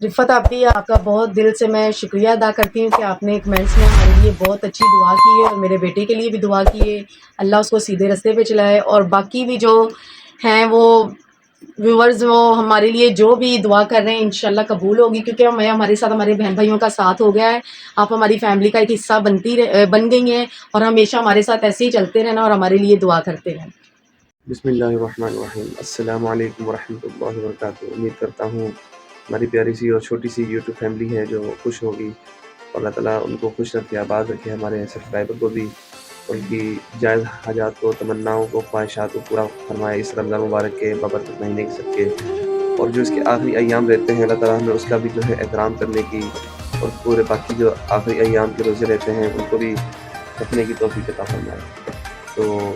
رفت آپی، آپ کا بہت دل سے میں شکریہ ادا کرتی ہوں کہ آپ نے کمنٹس میں ہمارے لیے بہت اچھی دعا کی ہے اور میرے بیٹے کے لیے بھی دعا کی ہے. اللہ اس کو سیدھے راستے پہ چلائے. اور باقی بھی جو ہیں وہ ویورز وہ ہمارے لیے جو بھی دعا کر رہے ہیں انشاءاللہ قبول ہوگی، کیونکہ ہمارے ساتھ ہمارے بہن بھائیوں کا ساتھ ہو گیا ہے. آپ ہماری فیملی کا ایک حصہ بن گئی ہیں اور ہمیشہ ہمارے ساتھ ایسے ہی چلتے رہنا اور ہمارے لیے دعا کرتے رہنا. بسم اللہ الرحمن الرحیم. السلام علیکم ورحمۃ اللہ وبرکاتہ. امید کرتا ہوں ہماری پیاری سی اور چھوٹی سی یوٹیوب فیملی ہے جو خوش ہوگی. اللہ تعالیٰ ان کو خوش رکھے، آباد رکھے، ہمارے سبسکرائبر کو بھی ان کی جائز حاجات کو، تمناؤں کو، خواہشات کو پورا فرمائے اس رمضان مبارک کے بابرکت مہینے کے صدقے. اور جو اس کے آخری ایام رہتے ہیں اللہ تعالیٰ ہمیں اس کا بھی جو ہے احترام کرنے کی، اور پورے باقی جو آخری ایام کے روزے رہتے ہیں ان کو بھی رکھنے کی توفیق عطا فرمائے. تو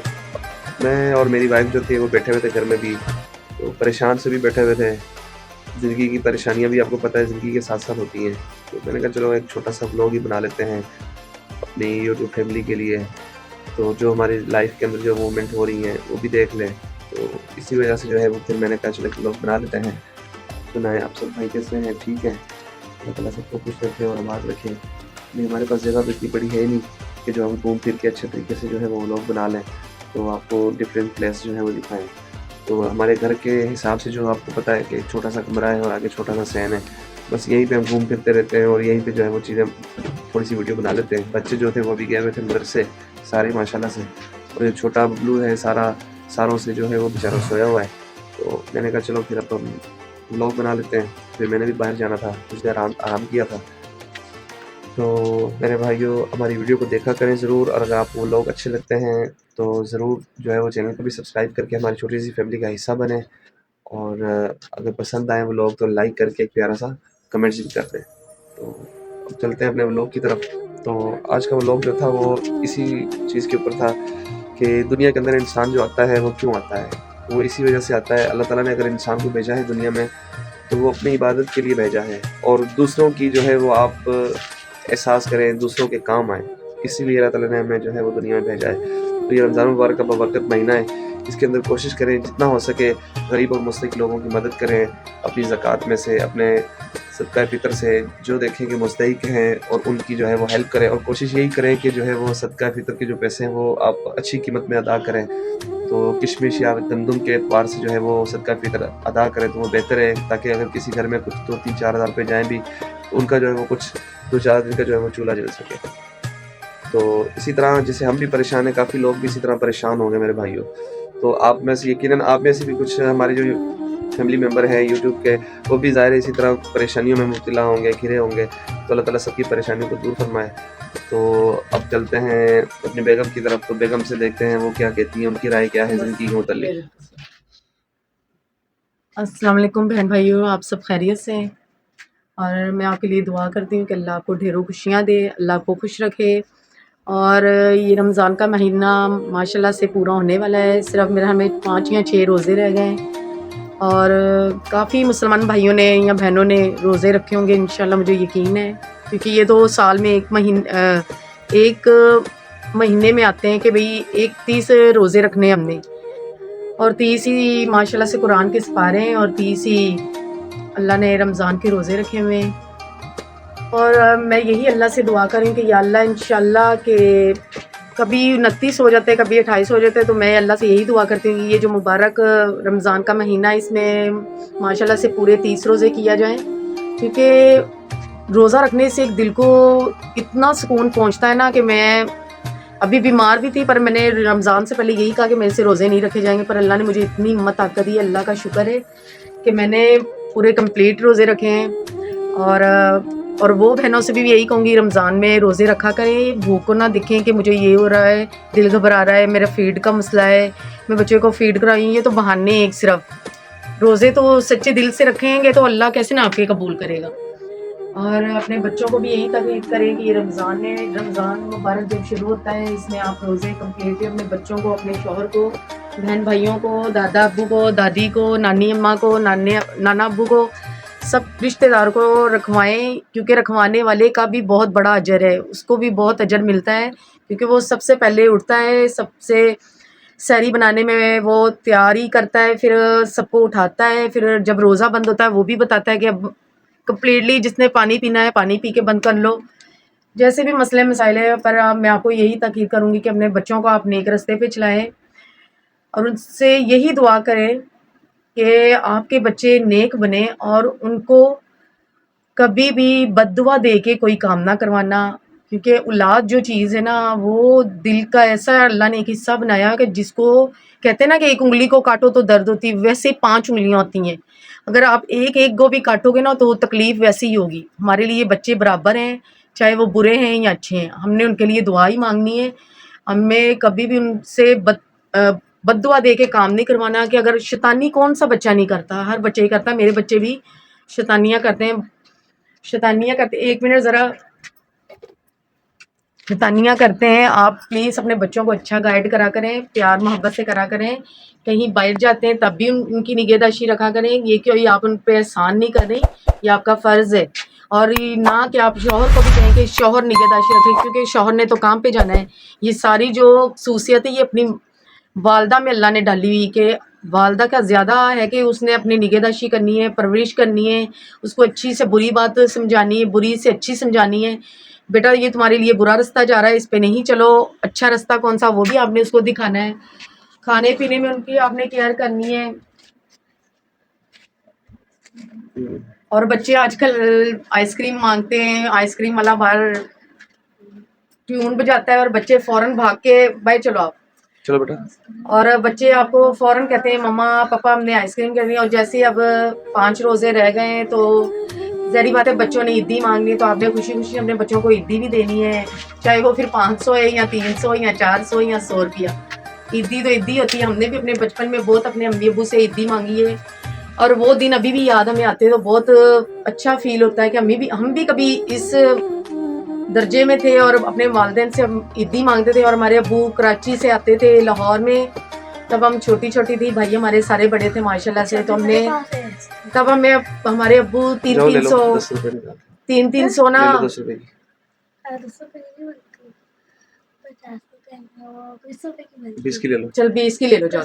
میں اور میری وائف جو تھی وہ بیٹھے ہوئے تھے گھر میں بھی، تو پریشان سے بھی بیٹھے ہوئے تھے. زندگی کی پریشانیاں بھی آپ کو پتہ ہے زندگی کے ساتھ ساتھ ہوتی ہیں. تو میں نے کہا چلو ایک چھوٹا سا ولاگ ہی بنا لیتے ہیں اپنی یوٹیوب فیملی کے لیے، تو جو ہماری لائف کے اندر جو موومنٹ ہو رہی ہیں وہ بھی دیکھ لیں. تو اسی وجہ سے جو ہے وہ پھر میں نے کہا چلو ایک ولاگ بنا لیتے ہیں. سنائیں آپ سب بھائی کیسے ہیں؟ ٹھیک ہے؟ اللہ تعالیٰ سب کو خوش رکھے اور آباد رکھے. نہیں ہمارے پاس جگہ تو اتنی بڑی ہے نہیں کہ جو ہم گھوم پھر کے اچھے طریقے سے جو ہے وہ ولاگ بنا لیں، تو آپ کو ڈفرینٹ پلیس جو ہے وہ دکھائیں. تو ہمارے گھر کے حساب سے جو آپ کو پتہ ہے کہ ایک چھوٹا سا کمرہ ہے اور آگے چھوٹا سا سین ہے، بس یہیں پہ ہم گھوم پھرتے رہتے ہیں اور یہیں پہ جو ہے وہ چیزیں تھوڑی سی ویڈیو بنا لیتے ہیں. بچے جو تھے وہ بھی گئے ہوئے تھے مدرسے سارے ماشاءاللہ سے، اور یہ چھوٹا ببلو ہے ساروں سے جو ہے وہ بیچارہ سویا ہوا ہے. تو میں نے کہا چلو پھر اب ہم ولاگ بنا لیتے ہیں. پھر میں نے بھی باہر جانا تھا، کچھ دیر آرام کیا تھا. تو میرے بھائیوں ہماری ویڈیو کو دیکھا کریں ضرور، اور اگر آپ کو لوگ اچھے لگتے ہیں تو ضرور جو ہے وہ چینل کو بھی سبسکرائب کر کے ہماری چھوٹی سی فیملی کا حصہ بنیں. اور اگر پسند آئے وہ لوگ تو لائک کر کے ایک پیارا سا کمنٹس بھی کر دیں. تو اب چلتے ہیں اپنے ولاگ کی طرف. تو آج کا ولاگ جو تھا وہ اسی چیز کے اوپر تھا کہ دنیا کے اندر انسان جو آتا ہے وہ کیوں آتا ہے. وہ اسی وجہ سے آتا ہے. اللہ تعالیٰ نے اگر انسان کو بھیجا ہے دنیا میں تو وہ اپنی عبادت کے لیے بھیجا ہے، اور دوسروں کی جو ہے وہ آپ احساس کریں، دوسروں کے کام آئیں. اسی لیے اللہ تعالیٰ نے ہمیں جو ہے وہ دنیا میں بھیجا ہے. تو یہ رمضان مبارک کا بابرکت مہینہ ہے، اس کے اندر کوشش کریں جتنا ہو سکے غریب اور مستحق لوگوں کی مدد کریں، اپنی زکوٰۃ میں سے، اپنے صدقہ فطر سے جو دیکھیں کہ مستحق ہیں اور ان کی جو ہے وہ ہیلپ کریں. اور کوشش یہی کریں کہ جو ہے وہ صدقہ فطر کے جو پیسے ہیں وہ آپ اچھی قیمت میں ادا کریں. تو کشمش یا گندم کے اعتبار سے جو ہے وہ صدقہ فطر ادا کریں تو وہ بہتر ہے، تاکہ اگر کسی گھر میں کچھ 2-3-4 ہزار روپے جائیں بھی تو ان کا جو ہے وہ کچھ 2-4 دن کا جو ہے وہ چولہا جل سکے. تو اسی طرح جیسے ہم بھی پریشان ہیں، کافی لوگ بھی اسی طرح پریشان ہوں گے میرے بھائیوں. تو آپ میں سے یقیناً آپ میں سے بھی کچھ ہمارے جو فیملی ممبر ہیں یوٹیوب کے وہ بھی ظاہر ہے اسی طرح پریشانیوں میں مبتلا ہوں گے، گھرے ہوں گے. تو اللہ تعالیٰ سب کی پریشانیوں کو دور فرمائے. تو اب چلتے ہیں اپنی بیگم کی طرف. تو بیگم سے دیکھتے ہیں وہ کیا کہتی ہیں، ان کی رائے کیا ہے زندگی کے متعلق. السلام علیکم بہن بھائیوں، آپ سب خیریت سے ہیں؟ اور میں آپ کے لیے دعا کرتی ہوں کہ اللہ آپ کو ڈھیروں خوشیاں دے، اللہ آپ کو خوش رکھے. اور یہ رمضان کا مہینہ ماشاءاللہ سے پورا ہونے والا ہے. صرف میرا ہمیں 5 یا 6 روزے رہ گئے ہیں، اور کافی مسلمان بھائیوں نے یا بہنوں نے روزے رکھے ہوں گے انشاءاللہ، مجھے یقین ہے. کیونکہ یہ تو سال میں ایک مہینے میں آتے ہیں کہ بھئی 31 روزے رکھنے ہم نے، اور 30 ہی ماشاءاللہ سے قرآن کے سپارے ہیں، اور 30 ہی اللہ نے رمضان کے روزے رکھے ہوئے ہیں. اور میں یہی اللہ سے دعا کروں کہ یا اللہ انشاءاللہ کہ کبھی 29 ہو جاتے ہیں، کبھی 28 ہو جاتے ہیں، تو میں اللہ سے یہی دعا کرتی ہوں کہ یہ جو مبارک رمضان کا مہینہ ہے اس میں ماشاءاللہ سے پورے 30 روزے کیا جائیں. کیونکہ روزہ رکھنے سے ایک دل کو اتنا سکون پہنچتا ہے نا کہ میں ابھی بیمار بھی تھی، پر میں نے رمضان سے پہلے یہی کہا کہ میرے سے روزے نہیں رکھے جائیں گے. پر اللہ نے مجھے اتنی ہمت طاقت دی، اللہ کا شکر ہے کہ میں نے پورے کمپلیٹ روزے رکھے ہیں. اور وہ بہنوں سے بھی یہی کہوں گی رمضان میں روزے رکھا کریں، بھوک کو نہ دکھیں کہ مجھے یہ ہو رہا ہے، دل گھبرا رہا ہے، میرا فیڈ کا مسئلہ ہے، میں بچے کو فیڈ کرائی. یہ تو بہانے ایک صرف روزے تو سچے دل سے رکھیں گے تو اللہ کیسے نہ آپ کے قبول کرے گا. اور اپنے بچوں کو بھی یہی تاکید کریں کہ یہ رمضان مبارک جب شروع ہوتا ہے اس میں آپ روزے کمپلیٹ اپنے بچوں کو، اپنے شوہر کو، بہن بھائیوں کو، دادا ابو کو، دادی کو، نانی اماں کو، نانا ابو کو، سب رشتہ دار کو رکھوائیں. کیونکہ رکھوانے والے کا بھی بہت بڑا اجر ہے، اس کو بھی بہت اجر ملتا ہے. کیونکہ وہ سب سے پہلے اٹھتا ہے، سب سے سحری بنانے میں وہ تیاری کرتا ہے، پھر سب کو اٹھاتا ہے، پھر جب روزہ بند ہوتا ہے وہ بھی بتاتا ہے کہ اب کمپلیٹلی جس نے پانی پینا ہے پانی پی کے بند کر لو. جیسے بھی مسئلے مسائل ہیں، پر میں آپ کو یہی تاکید کروں گی کہ اپنے بچوں کو آپ نیک رستے پہ چلائیں اور ان سے یہی دعا کریں کہ آپ کے بچے نیک بنیں اور ان کو کبھی بھی بد دعا دے کے کوئی کام نہ کروانا، کیونکہ اولاد جو چیز ہے نا وہ دل کا ایسا اللہ نے ایک حصہ بنایا کہ جس کو کہتے ہیں نا کہ ایک انگلی کو کاٹو تو درد ہوتی، ویسے 5 انگلیاں ہوتی ہیں. اگر آپ ایک ایک کو بھی کاٹو گے نا تو تکلیف ویسی ہی ہوگی. ہمارے لیے بچے برابر ہیں، چاہے وہ برے ہیں یا اچھے ہیں. ہم نے ان کے لیے دعا ہی مانگنی ہے. ہمیں کبھی بھی ان سے بد دعا دے کے کام نہیں کروانا. کہ اگر شیطانی کون سا بچہ نہیں کرتا، ہر بچے ہی کرتا. میرے بچے بھی شیطانیاں کرتے ہیں، ایک منٹ ذرا، شیطانیاں کرتے ہیں. آپ پلیز اپنے بچوں کو اچھا گائیڈ کرا کریں، پیار محبت سے کرا کریں. کہیں باہر جاتے ہیں تب بھی ان کی نگہداشتی رکھا کریں. یہ کہ آپ ان پہ احسان نہیں کر رہی، یہ آپ کا فرض ہے. اور نہ کہ آپ شوہر کو بھی کہیں کہ شوہر نگہداشتی رکھے، کیونکہ شوہر نے تو کام پہ جانا ہے. یہ ساری جو خصوصیت ہے یہ اپنی والدہ میں اللہ نے ڈالی ہوئی، کہ والدہ کا زیادہ ہے کہ اس نے اپنی نگہداشتی کرنی ہے، پرورش کرنی ہے، اس کو اچھی سے بری بات سمجھانی ہے، بری سے اچھی سمجھانی ہے. بیٹا یہ تمہارے لیے برا رستہ جا رہا ہے، اس پہ نہیں چلو. اچھا رستہ کون سا وہ بھی آپ نے اس کو دکھانا ہے. کھانے پینے میں ان کی آپ نے کیئر کرنی ہے. اور بچے آج کل آئس کریم مانگتے ہیں، آئس کریم والا باہر ٹیون بجاتا ہے اور بچے فوراً بھاگ کے بھائی چلو آپ چلو بیٹا. اور بچے آپ کو فوراً کہتے ہیں مما پاپا ہم نے آئس کریم کرنی ہے. اور جیسے اب 5 روزے رہ گئے ہیں تو ظاہری بات ہے بچوں نے عیدی مانگنی ہے، تو آپ نے خوشی خوشی اپنے بچوں کو عیدی بھی دینی ہے، چاہے وہ پھر 500 ہے یا 300 یا 400 یا 100 روپیہ. عیدی تو عیدی ہوتی ہے. ہم نے بھی اپنے بچپن میں بہت اپنے امی ابو سے عیدی مانگی ہے اور وہ دن ابھی بھی یاد ہمیں آتے ہیں تو بہت اچھا فیل ہوتا ہے کہ ہم بھی کبھی اس درجے میں تھے اور اپنے والدین سے ہم عیدی مانگتے تھے. اور ہمارے ابو کراچی سے آتے تھے لاہور میں، تب ہم چھوٹی چھوٹی تھی، بھائی ہمارے سارے بڑے تھے ماشاءاللہ سے. تو ہم نے تب ہمارے ابو جاؤ لے لو 10 روپے نکال، 300 نا لے لو 10 روپے کی. 20 کی لے لو. چل 20 کی لے لو. جاؤ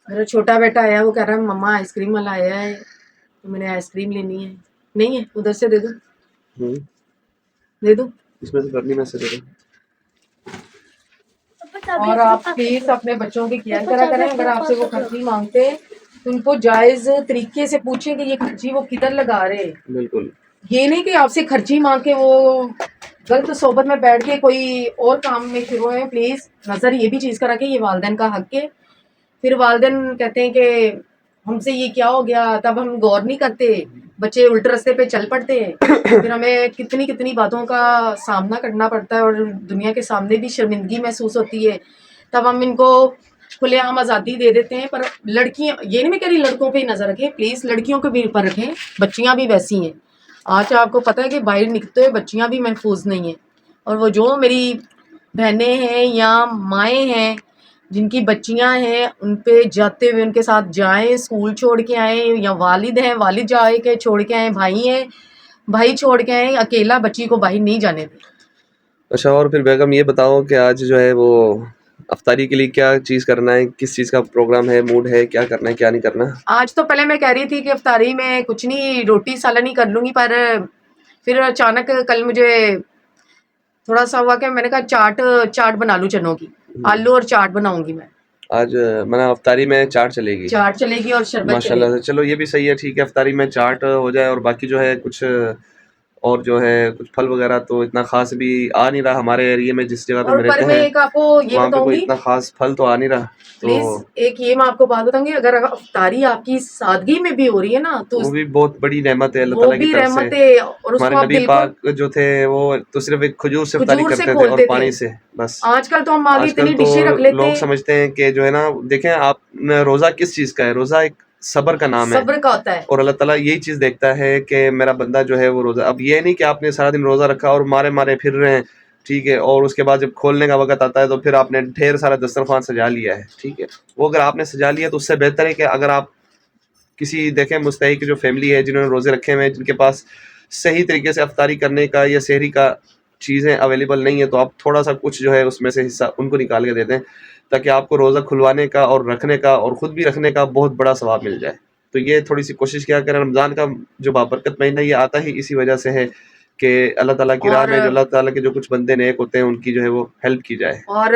میرا چھوٹا بیٹا آیا، وہ کہہ رہا ہے مما آئس کریم والا آیا ہے تو میں نے آئس کریم لینی ہے. نہیں ہے ادھر سے دے دو، دے دو. اس میں سے کرنی میں سے دے دو. اور آپ پلیز اپنے بچوں کی کیئر کرا کریں. اگر آپ سے وہ خرچی مانگتے ہیں تو ان کو جائز طریقے سے پوچھیں کہ یہ خرچی وہ کدھر لگا رہے ہیں. بالکل. یہ نہیں کہ آپ سے خرچی مانگ کے وہ غلط صحبت میں بیٹھ کے کوئی اور کام میں شروع ہیں. پلیز نظر یہ بھی چیز کرا کہ یہ والدین کا حق ہے. پھر والدین کہتے ہیں کہ ہم سے یہ کیا ہو گیا، تب ہم غور نہیں کرتے، بچے الٹ رستے پہ چل پڑتے ہیں. پھر ہمیں کتنی باتوں کا سامنا کرنا پڑتا ہے اور دنیا کے سامنے بھی شرمندگی محسوس ہوتی ہے. تب ہم ان کو کھلے عام آزادی دے دیتے ہیں. پر لڑکیاں، یہ نہیں میں کہہ رہی لڑکوں پہ ہی نظر رکھیں، پلیز لڑکیوں کے بھی اوپر رکھیں. بچیاں بھی ویسی ہیں. آج آپ کو پتہ ہے کہ باہر نکلتے ہوئے بچیاں بھی محفوظ نہیں ہیں. اور وہ جو میری بہنیں ہیں یا مائیں ہیں جن کی بچیاں ہیں ان پہ جاتے ہوئے ان کے ساتھ جائیں، اسکول چھوڑ کے آئیں، یا والد ہیں والد جائے کے چھوڑ کے آئیں، بھائی ہیں بھائی چھوڑ کے آئیں. اکیلا بچی کو باہر نہیں جانے دیں. اچھا، اور پھر بیگم یہ بتاؤ کہ آج جو ہے وہ افطاری کے لیے کیا چیز کرنا ہے، کس چیز کا پروگرام ہے، موڈ ہے، کیا کرنا ہے کیا نہیں کرنا؟ آج تو پہلے میں کہہ رہی تھی کہ افطاری میں کچھ نہیں، روٹی سالن ہی کر لوں گی، پر پھر اچانک کل مجھے تھوڑا سا ہوا کہ میں نے کہا چاٹ بنا لوں چنوں کی، آلو اور چاٹ بناؤں گی میں. آج افطاری میں چاٹ چلے گی؟ چاٹ چلے گی اور شربت ماشاء چلے اللہ گی. سے. چلو یہ بھی صحیح ہے، ٹھیک ہے. افطاری میں چاٹ ہو جائے اور باقی جو ہے کچھ اور جو ہے کچھ پھل وغیرہ تو اتنا خاص بھی آ نہیں رہا ہمارے ایریے میں، جس جگہ پہ اور ہم پر رہتے میں ہیں ایک آپ کو یہ وہاں پہ بتاؤں کوئی گی اتنا خاص پھل تو آ نہیں رہا. تو پلیز ایک یہ میں آپ کو بات بتاؤں گی، اگر افطاری آپ کی سادگی میں بھی ہو رہی ہے نا تو وہ بھی بہت بڑی نعمت ہے اللہ وہ تعالیٰ کی بھی طرف سے. رحمت ہے. اور اس ہمارے کو آپ نبی دل کو پاک جو تھے وہ تو صرف ایک کھجور سے افطاری کھجور سے کرتے تھے اور کھولتے تھے. پانی سے بس. آج کل تو ہم آگے آج کل اتنی تو ڈشیں رکھ لیتے لوگ ہیں. سمجھتے ہیں کہ جو ہے نا، دیکھیں آپ روزہ کس چیز کا ہے، روزہ ایک صبر کا نام ہے صبر کا ہوتا ہے. اور اللہ تعالیٰ یہی چیز دیکھتا ہے کہ میرا بندہ جو ہے وہ روزہ. اب یہ نہیں کہ آپ نے سارا دن روزہ رکھا اور مارے پھر رہے ہیں، ٹھیک ہے، اور اس کے بعد جب کھولنے کا وقت آتا ہے تو پھر آپ نے ڈھیر سارا دسترخوان سجا لیا ہے، ٹھیک ہے. وہ اگر آپ نے سجا لیا تو اس سے بہتر ہے کہ اگر آپ کسی دیکھیں مستحق جو فیملی ہے جنہوں نے روزے رکھے ہوئے ہیں، جن کے پاس صحیح طریقے سے افطاری کرنے کا یا سحری کا چیزیں اویلیبل نہیں ہے، تو آپ تھوڑا سا کچھ جو ہے اس میں سے حصہ ان کو نکال کے دے دیں تاکہ آپ کو روزہ کھلوانے کا اور رکھنے کا اور خود بھی رکھنے کا بہت بڑا ثواب مل جائے. تو تو یہ تھوڑی سی کوشش کیا کریں. رمضان کا جو بابرکت مہینہ یہ آتا ہی اسی وجہ سے ہے کہ اللہ تعالیٰ کی راہ میں جو اللہ تعالیٰ کے جو کچھ بندے نیک ہوتے ہیں ان کی جو ہے وہ ہیلپ کی جائے. اور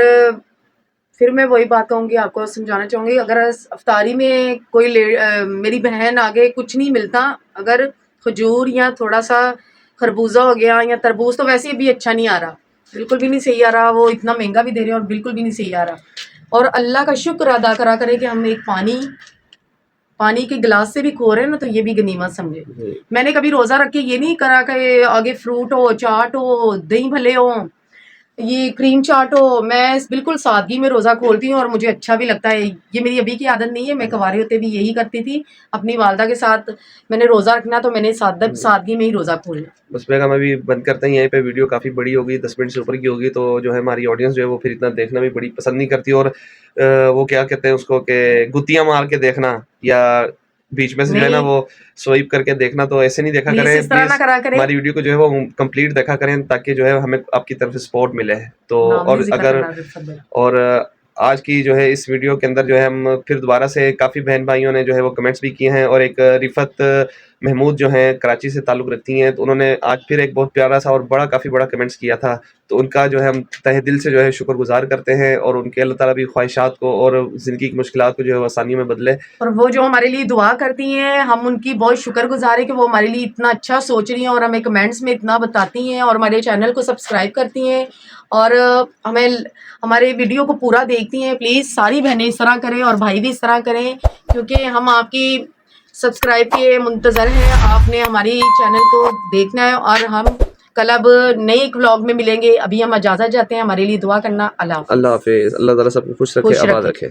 پھر میں وہی بات کہوں گی, آپ کو سمجھانا چاہوں گی, اگر افطاری میں کوئی میری بہن آگے کچھ نہیں ملتا, اگر کھجور یا تھوڑا سا خربوزہ ہو گیا یا تربوز, تو ویسے بھی اچھا نہیں آ رہا, بالکل بھی نہیں صحیح آ رہا, وہ اتنا مہنگا بھی دے رہے ہیں اور بالکل بھی نہیں صحیح آ رہا. اور اللہ کا شکر ادا کرا کرے کہ ہم ایک پانی کے گلاس سے بھی کھو رہے ہیں نا, تو یہ بھی غنیمت سمجھے. میں نے کبھی روزہ رکھ کے یہ نہیں کرا کہ آگے فروٹ ہو, چاٹ ہو, دہی بھلے ہو, یہ کریم چاٹ ہو. میں بالکل سادگی میں روزہ کھولتی ہوں اور مجھے اچھا بھی لگتا ہے. یہ میری ابھی کی عادت نہیں ہے, میں کنوارے ہوتے بھی یہی کرتی تھی اپنی والدہ کے ساتھ. میں نے روزہ رکھنا تو میں نے سادگی میں ہی روزہ کھولنا. بس بیگم ابھی بند کرتے ہیں یہیں پہ, ویڈیو کافی بڑی ہوگی, 10 منٹ سے اوپر کی ہوگی, تو جو ہے ہماری آڈینس جو ہے وہ پھر اتنا دیکھنا بھی بڑی پسند نہیں کرتی. اور وہ کیا کہتے ہیں اس کو کہ گتیاں مار کے دیکھنا یا بیچ میں سے جو ہے نا وہ سوائپ کر کے دیکھنا, تو ایسے نہیں دیکھا کریں. پلیز ہماری ویڈیو کو جو ہے وہ کمپلیٹ دیکھا کریں تاکہ جو ہے ہمیں آپ کی طرف سے سپورٹ ملے. تو اور آج کی جو ہے اس ویڈیو کے اندر جو ہے ہم پھر دوبارہ سے کافی بہن بھائیوں نے جو ہے وہ کمنٹس بھی کیے ہیں, اور ایک رفت محمود جو ہیں کراچی سے تعلق رکھتی ہیں, تو انہوں نے آج پھر ایک بہت پیارا سا اور کافی بڑا کمنٹس کیا تھا. تو ان کا جو ہے ہم تہ دل سے جو ہے شکر گزار کرتے ہیں, اور ان کے اللہ تعالیٰ بھی خواہشات کو اور زندگی کی مشکلات کو جو ہے وہ آسانی میں بدلے. اور وہ جو ہمارے لیے دعا کرتی ہیں, ہم ان کی بہت شکر گزار ہیں کہ وہ ہمارے لیے اتنا اچھا سوچ رہی ہیں اور ہمیں کمنٹس میں اتنا بتاتی ہیں, اور ہمارے چینل کو سبسکرائب کرتی ہیں, اور ہمیں ہمارے ویڈیو کو پورا دیکھتی ہیں. پلیز ساری بہنیں اس طرح کریں اور بھائی بھی اس طرح کریں, کیونکہ ہم آپ کی سبسکرائب کے منتظر ہیں. آپ نے ہماری چینل کو دیکھنا ہے, اور ہم کل اب نئے ایک ولاگ میں ملیں گے. ابھی ہم اجازت چاہتے ہیں, ہمارے لیے دعا کرنا. اللہ حافظ. اللہ حافظ. اللہ تعالیٰ سب کو خوش رکھے, آباد رکھے.